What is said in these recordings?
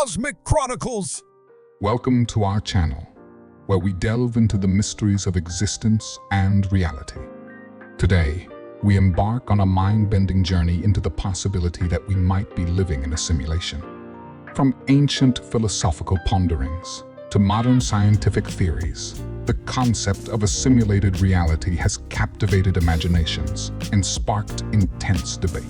Cosmic Chronicles. Welcome to our channel, where we delve into the mysteries of existence and reality. Today, we embark on a mind-bending journey into the possibility that we might be living in a simulation. From ancient philosophical ponderings to modern scientific theories, the concept of a simulated reality has captivated imaginations and sparked intense debate.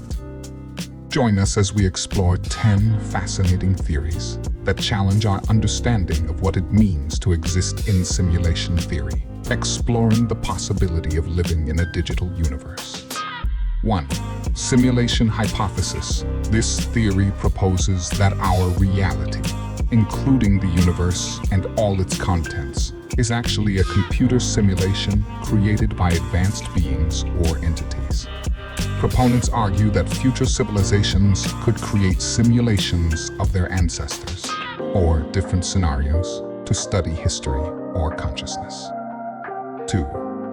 Join us as we explore 10 fascinating theories that challenge our understanding of what it means to exist in simulation theory, exploring the possibility of living in a digital universe. 1. Simulation hypothesis. This theory proposes that our reality, including the universe and all its contents, is actually a computer simulation created by advanced beings or entities. Proponents argue that future civilizations could create simulations of their ancestors, or different scenarios, to study history or consciousness. 2.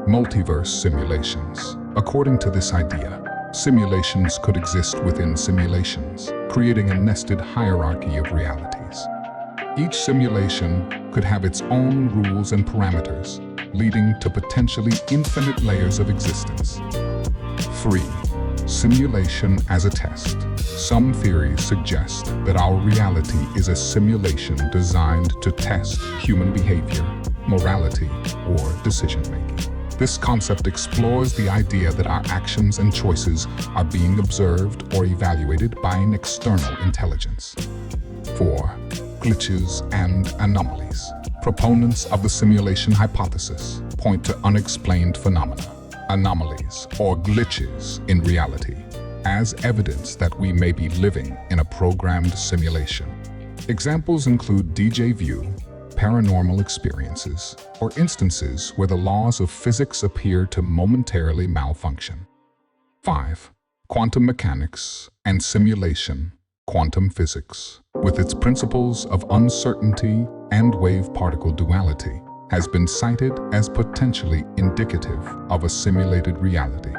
Multiverse simulations. According to this idea, simulations could exist within simulations, creating a nested hierarchy of realities. Each simulation could have its own rules and parameters, leading to potentially infinite layers of existence. 3. Simulation as a test. Some theories suggest that our reality is a simulation designed to test human behavior, morality, or decision-making. This concept explores the idea that our actions and choices are being observed or evaluated by an external intelligence. 4. Glitches and anomalies. Proponents of the simulation hypothesis point to unexplained phenomena, anomalies or glitches in reality, as evidence that we may be living in a programmed simulation. Examples include déjà vu, paranormal experiences, or instances where the laws of physics appear to momentarily malfunction. 5. Quantum mechanics and simulation. Quantum physics, with its principles of uncertainty and wave-particle duality, has been cited as potentially indicative of a simulated reality.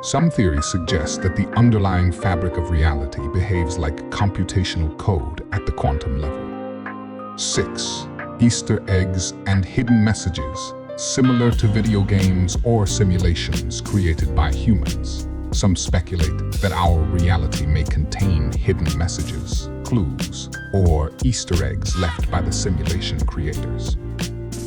Some theories suggest that the underlying fabric of reality behaves like computational code at the quantum level. 6. Easter eggs and hidden messages, similar to video games or simulations created by humans. Some speculate that our reality may contain hidden messages, clues, or Easter eggs left by the simulation creators.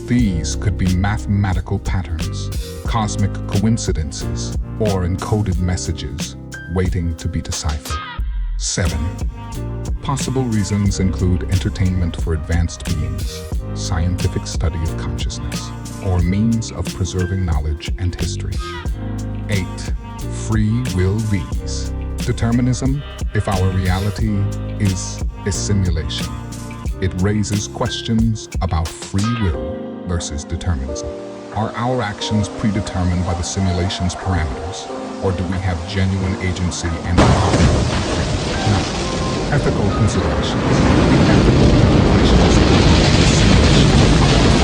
These could be mathematical patterns, cosmic coincidences, or encoded messages waiting to be deciphered. 7. Possible reasons include entertainment for advanced beings, scientific study of consciousness, or means of preserving knowledge and history. 8. Free will vs. determinism. If our reality is a simulation, it raises questions about free will versus determinism. Are our actions predetermined by the simulation's parameters, or do we have genuine agency and power? Now, ethical considerations. The ethical implications of the simulation are complicated.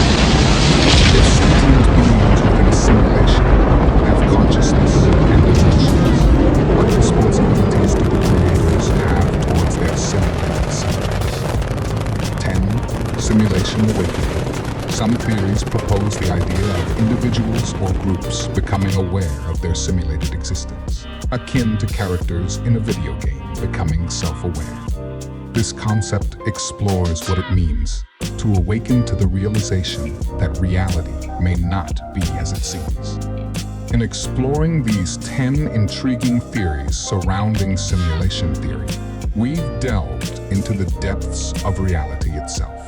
If sentient beings within a simulation have consciousness and emotions, what responsibilities do the creators have towards their simulated selves? 10. Simulation awakening. Some theories propose the idea of individuals or groups becoming aware of their simulated existence, akin to characters in a video game becoming self-aware. This concept explores what it means to awaken to the realization that reality may not be as it seems. In exploring these 10 intriguing theories surrounding simulation theory, we've delved into the depths of reality itself.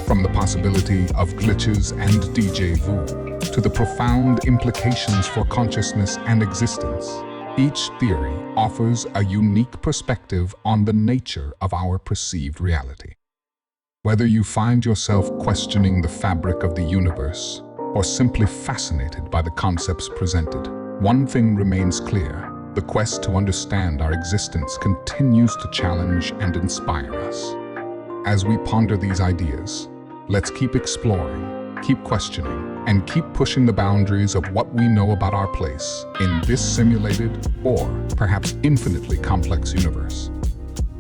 From the possibility of glitches and déjà vu to the profound implications for consciousness and existence, each theory offers a unique perspective on the nature of our perceived reality. Whether you find yourself questioning the fabric of the universe or simply fascinated by the concepts presented, one thing remains clear: the quest to understand our existence continues to challenge and inspire us. As we ponder these ideas, let's keep exploring, keep questioning, and keep pushing the boundaries of what we know about our place in this simulated or perhaps infinitely complex universe.